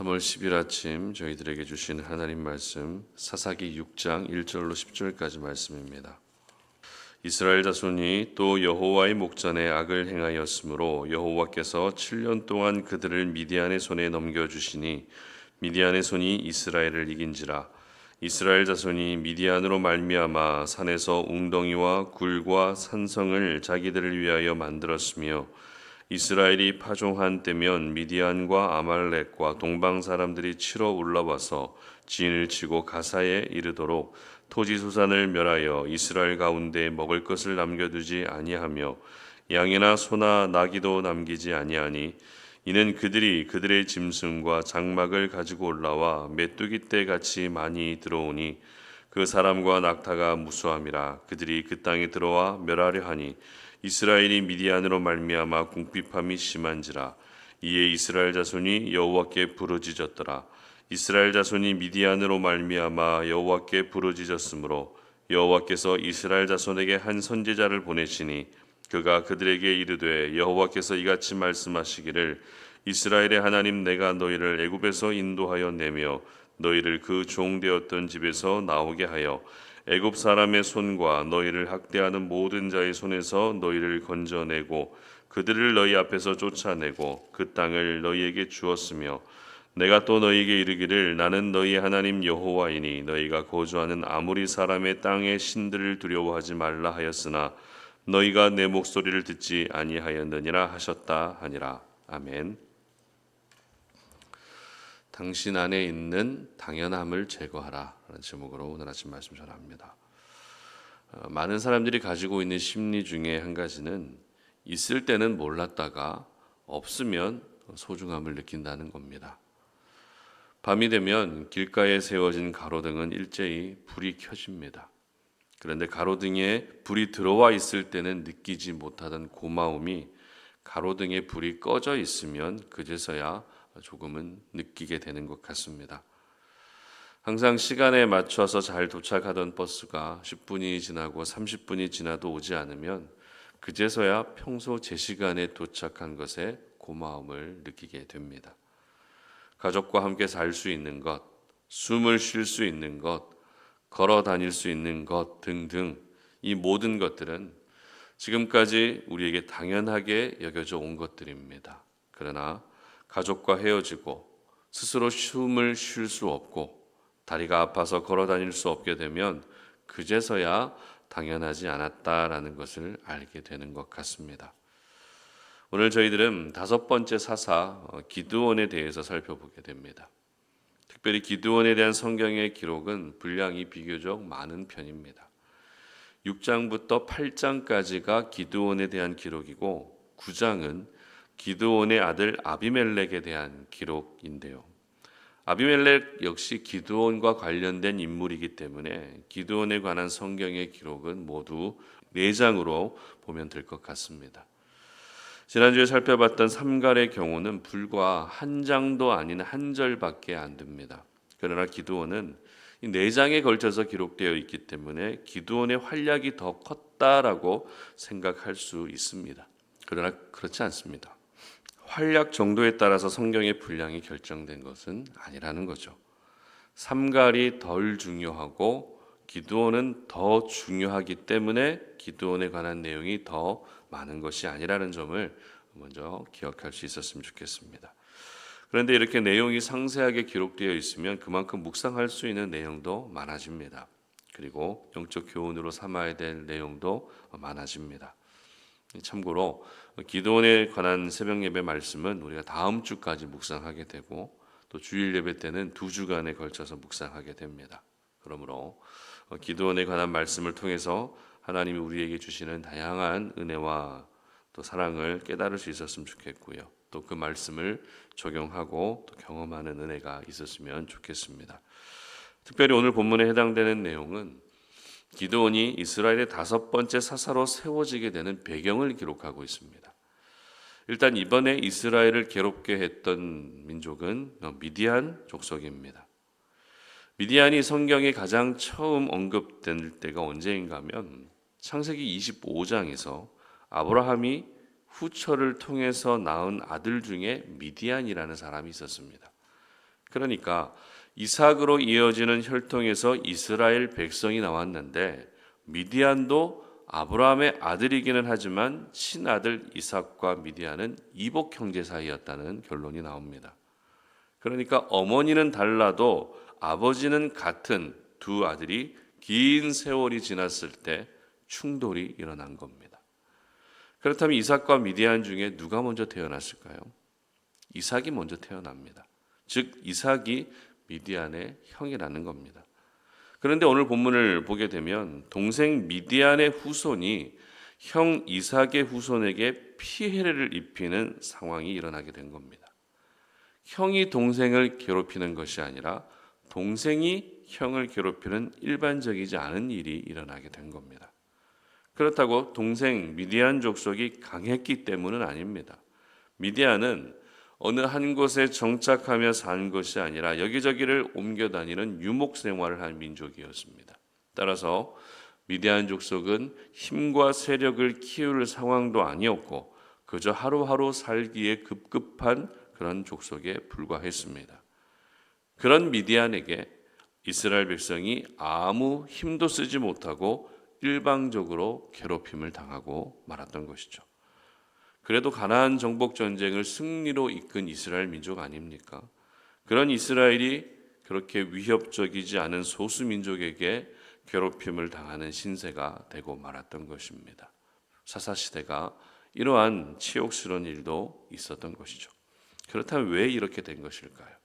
3월 10일 아침 저희들에게 주신 하나님 말씀 사사기 6장 1절로 10절까지 말씀입니다. 이스라엘 자손이 또 여호와의 목전에 악을 행하였으므로 여호와께서 7년 동안 그들을 미디안의 손에 넘겨주시니 미디안의 손이 이스라엘을 이긴지라. 이스라엘 자손이 미디안으로 말미암아 산에서 웅덩이와 굴과 산성을 자기들을 위하여 만들었으며 이스라엘이 파종한 때면 미디안과 아말렉과 동방 사람들이 치러 올라와서 진을 치고 가사에 이르도록 토지소산을 멸하여 이스라엘 가운데 먹을 것을 남겨두지 아니하며 양이나 소나 나귀도 남기지 아니하니 이는 그들이 그들의 짐승과 장막을 가지고 올라와 메뚜기 떼 같이 많이 들어오니 그 사람과 낙타가 무수함이라. 그들이 그 땅에 들어와 멸하려 하니 이스라엘이 미디안으로 말미암아 궁핍함이 심한지라. 이에 이스라엘 자손이 여호와께 부르짖었더라. 이스라엘 자손이 미디안으로 말미암아 여호와께 부르짖었으므로 여호와께서 이스라엘 자손에게 한 선지자를 보내시니 그가 그들에게 이르되 여호와께서 이같이 말씀하시기를 이스라엘의 하나님 내가 너희를 애굽에서 인도하여 내며 너희를 그 종되었던 집에서 나오게 하여 애굽 사람의 손과 너희를 학대하는 모든 자의 손에서 너희를 건져내고 그들을 너희 앞에서 쫓아내고 그 땅을 너희에게 주었으며 내가 또 너희에게 이르기를 나는 너희의 하나님 여호와이니 너희가 거주하는 아무리 사람의 땅의 신들을 두려워하지 말라 하였으나 너희가 내 목소리를 듣지 아니하였느니라 하셨다 하니라. 아멘. 당신 안에 있는 당연함을 제거하라 라는 제목으로 오늘 아침 말씀 전합니다. 많은 사람들이 가지고 있는 심리 중에 한 가지는 있을 때는 몰랐다가 없으면 소중함을 느낀다는 겁니다. 밤이 되면 길가에 세워진 가로등은 일제히 불이 켜집니다. 그런데 가로등에 불이 들어와 있을 때는 느끼지 못하던 고마움이 가로등에 불이 꺼져 있으면 그제서야 조금은 느끼게 되는 것 같습니다. 항상 시간에 맞춰서 잘 도착하던 버스가 10분이 지나고 30분이 지나도 오지 않으면 그제서야 평소 제 시간에 도착한 것에 고마움을 느끼게 됩니다. 가족과 함께 살 수 있는 것, 숨을 쉴 수 있는 것, 걸어 다닐 수 있는 것 등등 이 모든 것들은 지금까지 우리에게 당연하게 여겨져 온 것들입니다. 그러나 가족과 헤어지고 스스로 숨을 쉴 수 없고 다리가 아파서 걸어 다닐 수 없게 되면 그제서야 당연하지 않았다라는 것을 알게 되는 것 같습니다. 오늘 저희들은 5번째 사사 기드온에 대해서 살펴보게 됩니다. 특별히 기드온에 대한 성경의 기록은 분량이 비교적 많은 편입니다. 6장부터 8장까지가 기드온에 대한 기록이고 9장은 기드온의 아들 아비멜렉에 대한 기록인데요. 아비멜렉 역시 기드온과 관련된 인물이기 때문에 기드온에 관한 성경의 기록은 모두 4장으로 보면 될 것 같습니다. 지난주에 살펴봤던 삼갈의 경우는 불과 한 장도 아닌 한 절밖에 안 됩니다. 그러나 기드온은 이 4장에 걸쳐서 기록되어 있기 때문에 기드온의 활약이 더 컸다라고 생각할 수 있습니다. 그러나 그렇지 않습니다. 활약 정도에 따라서 성경의 분량이 결정된 것은 아니라는 거죠. 삼갈이 덜 중요하고 기드온은 더 중요하기 때문에 기드온에 관한 내용이 더 많은 것이 아니라는 점을 먼저 기억할 수 있었으면 좋겠습니다. 그런데 이렇게 내용이 상세하게 기록되어 있으면 그만큼 묵상할 수 있는 내용도 많아집니다. 그리고 영적 교훈으로 삼아야 될 내용도 많아집니다. 참고로 기드온에 관한 새벽 예배 말씀은 우리가 다음 주까지 묵상하게 되고 또 주일 예배 때는 2주간에 걸쳐서 묵상하게 됩니다. 그러므로 기드온에 관한 말씀을 통해서 하나님이 우리에게 주시는 다양한 은혜와 또 사랑을 깨달을 수 있었으면 좋겠고요. 또 그 말씀을 적용하고 또 경험하는 은혜가 있었으면 좋겠습니다. 특별히 오늘 본문에 해당되는 내용은 기드온이 이스라엘의 5번째 사사로 세워지게 되는 배경을 기록하고 있습니다. 일단 이번에 이스라엘을 괴롭게 했던 민족은 미디안 족속입니다. 미디안이 성경에 가장 처음 언급될 때가 언제인가 하면 창세기 25장에서 아브라함이 후처를 통해서 낳은 아들 중에 미디안이라는 사람이 있었습니다. 그러니까 이삭으로 이어지는 혈통에서 이스라엘 백성이 나왔는데 미디안도 아브라함의 아들이기는 하지만 친아들 이삭과 미디안은 이복 형제 사이였다는 결론이 나옵니다. 그러니까 어머니는 달라도 아버지는 같은 두 아들이 긴 세월이 지났을 때 충돌이 일어난 겁니다. 그렇다면 이삭과 미디안 중에 누가 먼저 태어났을까요? 이삭이 먼저 태어납니다. 즉 이삭이 미디안의 형이라는 겁니다. 그런데 오늘 본문을 보게 되면 동생 미디안의 후손이 형 이삭의 후손에게 피해를 입히는 상황이 일어나게 된 겁니다. 형이 동생을 괴롭히는 것이 아니라 동생이 형을 괴롭히는 일반적이지 않은 일이 일어나게 된 겁니다. 그렇다고 동생 미디안 족속이 강했기 때문은 아닙니다. 미디안은 어느 한 곳에 정착하며 산 것이 아니라 여기저기를 옮겨 다니는 유목 생활을 한 민족이었습니다. 따라서 미디안 족속은 힘과 세력을 키울 상황도 아니었고 그저 하루하루 살기에 급급한 그런 족속에 불과했습니다. 그런 미디안에게 이스라엘 백성이 아무 힘도 쓰지 못하고 일방적으로 괴롭힘을 당하고 말았던 것이죠. 그래도 가나안 정복 전쟁을 승리로 이끈 이스라엘 민족 아닙니까? 그런 이스라엘이 그렇게 위협적이지 않은 소수 민족에게 괴롭힘을 당하는 신세가 되고 말았던 것입니다. 사사시대가 이러한 치욕스러운 일도 있었던 것이죠. 그렇다면 왜 이렇게 된 것일까요?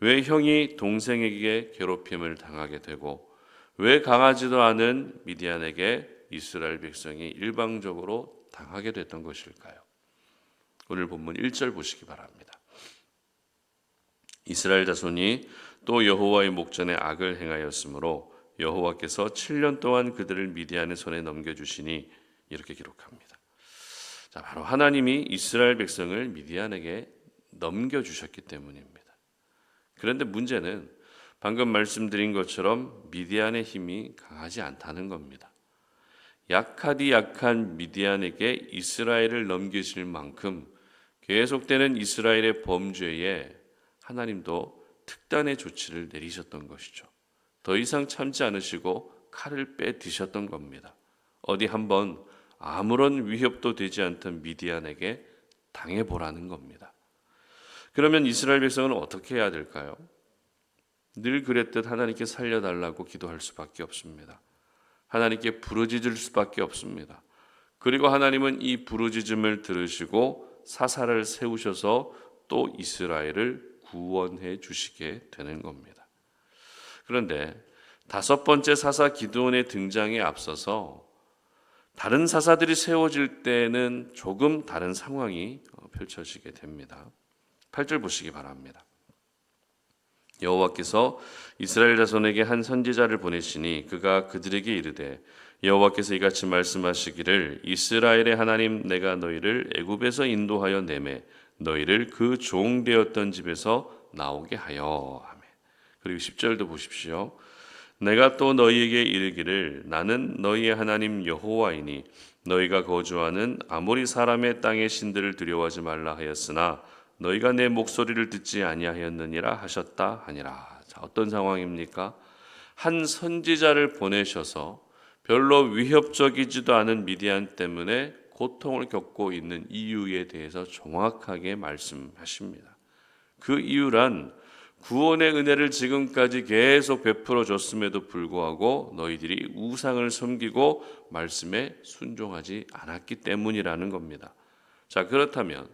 왜 형이 동생에게 괴롭힘을 당하게 되고 왜 강하지도 않은 미디안에게 이스라엘 백성이 일방적으로 당하게 됐던 것일까요? 오늘 본문 1절 보시기 바랍니다. 이스라엘 자손이 또 여호와의 목전에 악을 행하였으므로 여호와께서 7년 동안 그들을 미디안의 손에 넘겨주시니 이렇게 기록합니다. 자, 바로 하나님이 이스라엘 백성을 미디안에게 넘겨주셨기 때문입니다. 그런데 문제는 방금 말씀드린 것처럼 미디안의 힘이 강하지 않다는 겁니다. 약하디 약한 미디안에게 이스라엘을 넘기실 만큼 계속되는 이스라엘의 범죄에 하나님도 특단의 조치를 내리셨던 것이죠. 더 이상 참지 않으시고 칼을 빼드셨던 겁니다. 어디 한번 아무런 위협도 되지 않던 미디안에게 당해보라는 겁니다. 그러면 이스라엘 백성은 어떻게 해야 될까요? 늘 그랬듯 하나님께 살려달라고 기도할 수밖에 없습니다. 하나님께 부르짖을 수밖에 없습니다. 그리고 하나님은 이 부르짖음을 들으시고 사사를 세우셔서 또 이스라엘을 구원해 주시게 되는 겁니다. 그런데 다섯 번째 사사 기드온의 등장에 앞서서 다른 사사들이 세워질 때는 조금 다른 상황이 펼쳐지게 됩니다. 8절 보시기 바랍니다. 여호와께서 이스라엘 자손에게 한 선지자를 보내시니 그가 그들에게 이르되 여호와께서 이같이 말씀하시기를 이스라엘의 하나님 내가 너희를 애굽에서 인도하여 내매 너희를 그 종 되었던 집에서 나오게 하여 아멘. 그리고 10절도 보십시오. 내가 또 너희에게 이르기를 나는 너희의 하나님 여호와이니 너희가 거주하는 아모리 사람의 땅의 신들을 두려워하지 말라 하였으나 너희가 내 목소리를 듣지 아니하였느니라 하셨다 하니라. 자, 어떤 상황입니까? 한 선지자를 보내셔서 별로 위협적이지도 않은 미디안 때문에 고통을 겪고 있는 이유에 대해서 정확하게 말씀하십니다. 그 이유란 구원의 은혜를 지금까지 계속 베풀어 줬음에도 불구하고 너희들이 우상을 섬기고 말씀에 순종하지 않았기 때문이라는 겁니다. 자, 그렇다면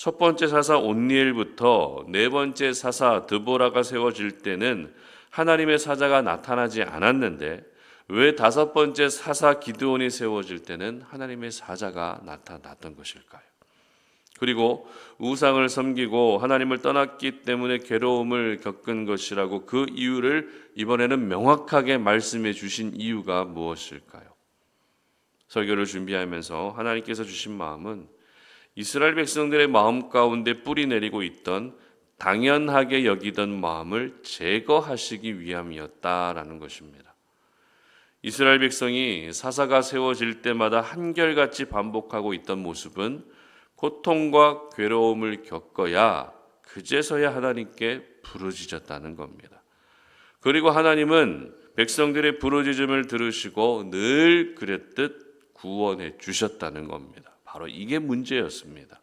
첫 번째 사사 온니엘부터 네 번째 사사 드보라가 세워질 때는 하나님의 사자가 나타나지 않았는데 왜 다섯 번째 사사 기드온이 세워질 때는 하나님의 사자가 나타났던 것일까요? 그리고 우상을 섬기고 하나님을 떠났기 때문에 괴로움을 겪은 것이라고 그 이유를 이번에는 명확하게 말씀해 주신 이유가 무엇일까요? 설교를 준비하면서 하나님께서 주신 마음은 이스라엘 백성들의 마음 가운데 뿌리 내리고 있던 당연하게 여기던 마음을 제거하시기 위함이었다라는 것입니다. 이스라엘 백성이 사사가 세워질 때마다 한결같이 반복하고 있던 모습은 고통과 괴로움을 겪어야 그제서야 하나님께 부르짖었다는 겁니다. 그리고 하나님은 백성들의 부르짖음을 들으시고 늘 그랬듯 구원해 주셨다는 겁니다. 바로 이게 문제였습니다.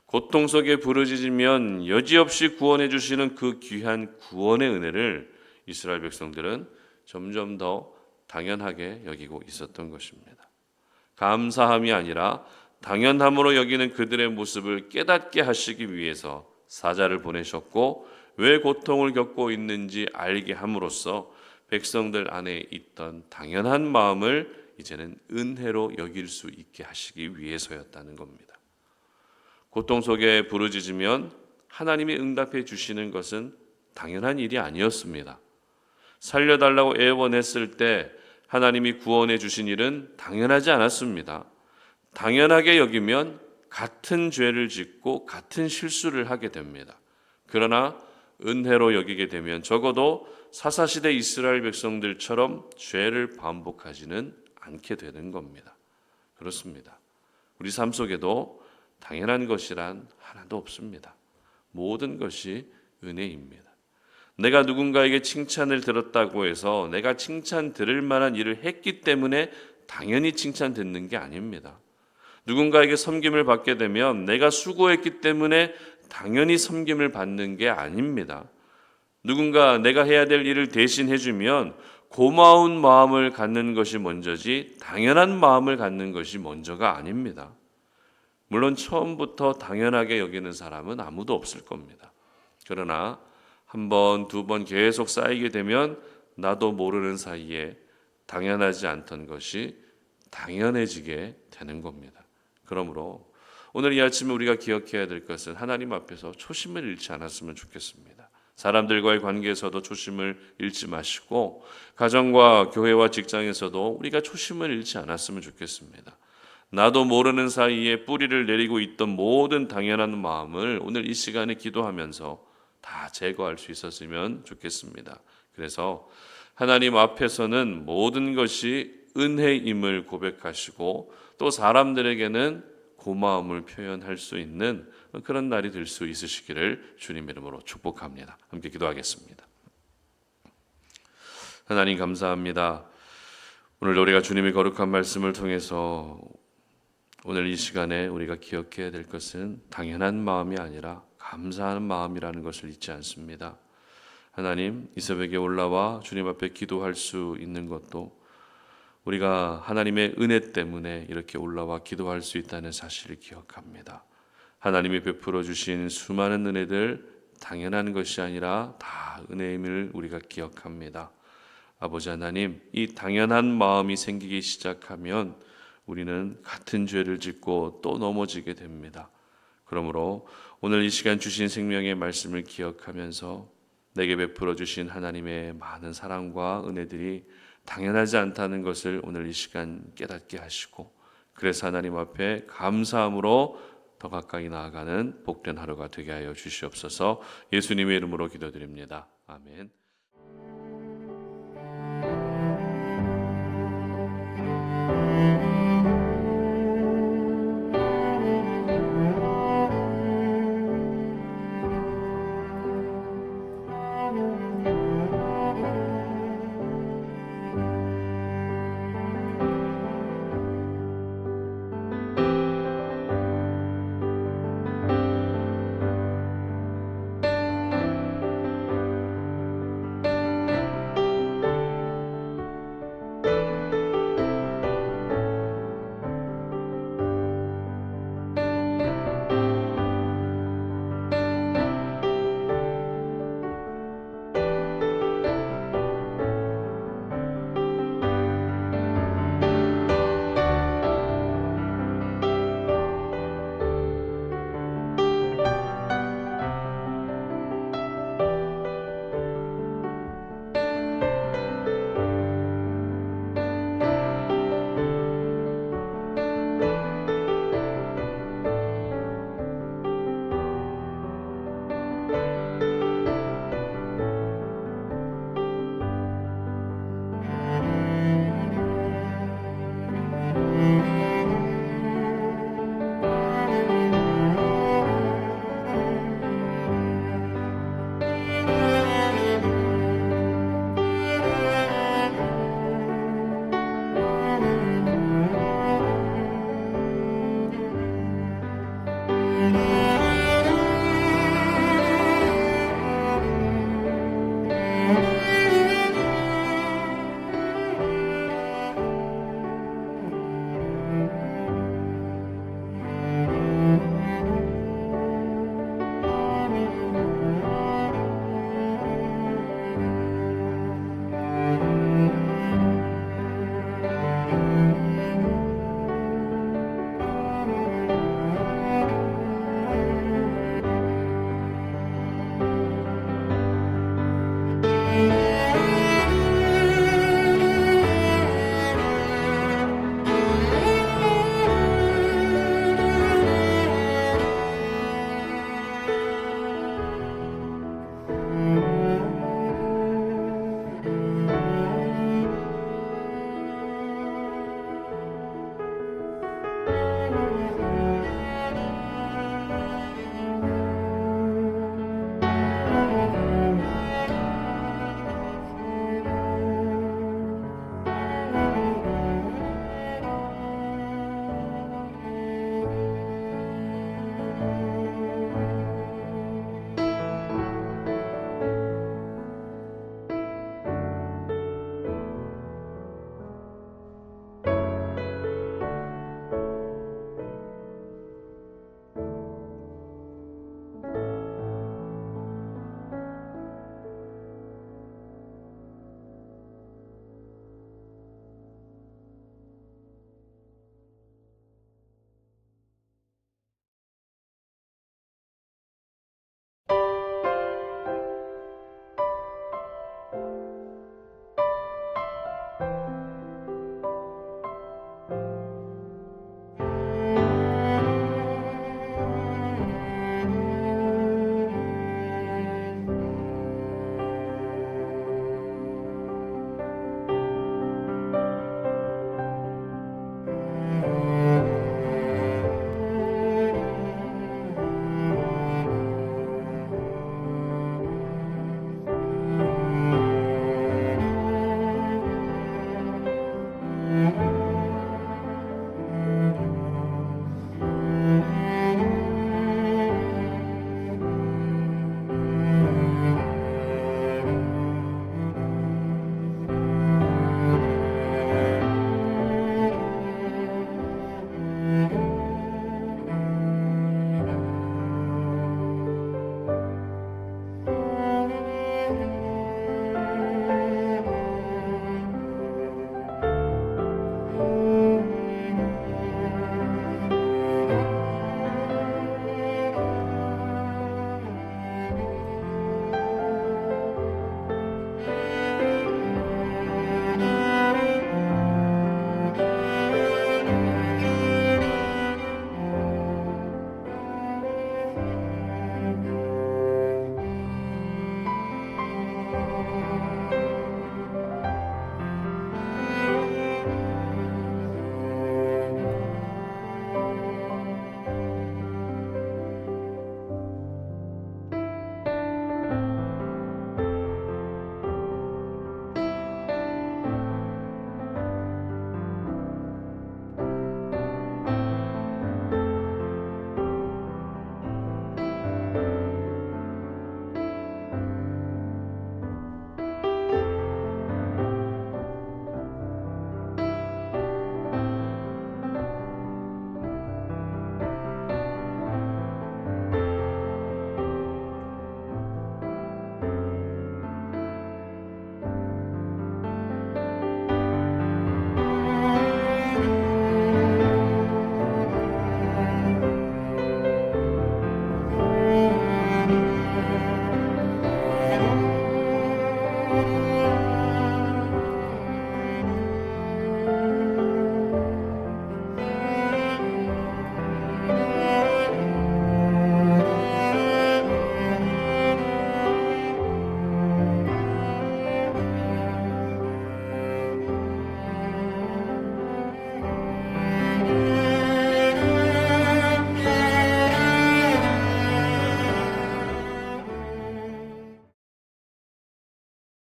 고통 속에 부르짖으면 여지없이 구원해 주시는 그 귀한 구원의 은혜를 이스라엘 백성들은 점점 더 당연하게 여기고 있었던 것입니다. 감사함이 아니라 당연함으로 여기는 그들의 모습을 깨닫게 하시기 위해서 사자를 보내셨고, 왜 고통을 겪고 있는지 알게 함으로써 백성들 안에 있던 당연한 마음을 이제는 은혜로 여길 수 있게 하시기 위해서였다는 겁니다. 고통 속에 부르짖으면 하나님이 응답해 주시는 것은 당연한 일이 아니었습니다. 살려달라고 애원했을 때 하나님이 구원해 주신 일은 당연하지 않았습니다. 당연하게 여기면 같은 죄를 짓고 같은 실수를 하게 됩니다. 그러나 은혜로 여기게 되면 적어도 사사시대 이스라엘 백성들처럼 죄를 반복하지는 않게 되는 겁니다. 그렇습니다. 우리 삶 속에도 당연한 것이란 하나도 없습니다. 모든 것이 은혜입니다. 내가 누군가에게 칭찬을 들었다고 해서 내가 칭찬 들을 만한 일을 했기 때문에 당연히 칭찬 듣는 게 아닙니다. 누군가에게 섬김을 받게 되면 내가 수고했기 때문에 당연히 섬김을 받는 게 아닙니다. 누군가 내가 해야 될 일을 대신 해주면 고마운 마음을 갖는 것이 먼저지 당연한 마음을 갖는 것이 먼저가 아닙니다. 물론 처음부터 당연하게 여기는 사람은 아무도 없을 겁니다. 그러나 한 번, 두 번 계속 쌓이게 되면 나도 모르는 사이에 당연하지 않던 것이 당연해지게 되는 겁니다. 그러므로 오늘 이 아침에 우리가 기억해야 될 것은 하나님 앞에서 초심을 잃지 않았으면 좋겠습니다. 사람들과의 관계에서도 초심을 잃지 마시고 가정과 교회와 직장에서도 우리가 초심을 잃지 않았으면 좋겠습니다. 나도 모르는 사이에 뿌리를 내리고 있던 모든 당연한 마음을 오늘 이 시간에 기도하면서 다 제거할 수 있었으면 좋겠습니다. 그래서 하나님 앞에서는 모든 것이 은혜임을 고백하시고 또 사람들에게는 고마움을 표현할 수 있는 그런 날이 될 수 있으시기를 주님 이름으로 축복합니다. 함께 기도하겠습니다. 하나님 감사합니다. 오늘 우리가 주님의 거룩한 말씀을 통해서 오늘 이 시간에 우리가 기억해야 될 것은 당연한 마음이 아니라 감사하는 마음이라는 것을 잊지 않습니다. 하나님, 이 새벽에 올라와 주님 앞에 기도할 수 있는 것도 우리가 하나님의 은혜 때문에 이렇게 올라와 기도할 수 있다는 사실을 기억합니다. 하나님이 베풀어 주신 수많은 은혜들 당연한 것이 아니라 다 은혜임을 우리가 기억합니다. 아버지 하나님, 이 당연한 마음이 생기기 시작하면 우리는 같은 죄를 짓고 또 넘어지게 됩니다. 그러므로 오늘 이 시간 주신 생명의 말씀을 기억하면서 내게 베풀어 주신 하나님의 많은 사랑과 은혜들이 당연하지 않다는 것을 오늘 이 시간 깨닫게 하시고, 그래서 하나님 앞에 감사함으로 더 가까이 나아가는 복된 하루가 되게 하여 주시옵소서. 예수님의 이름으로 기도드립니다. 아멘.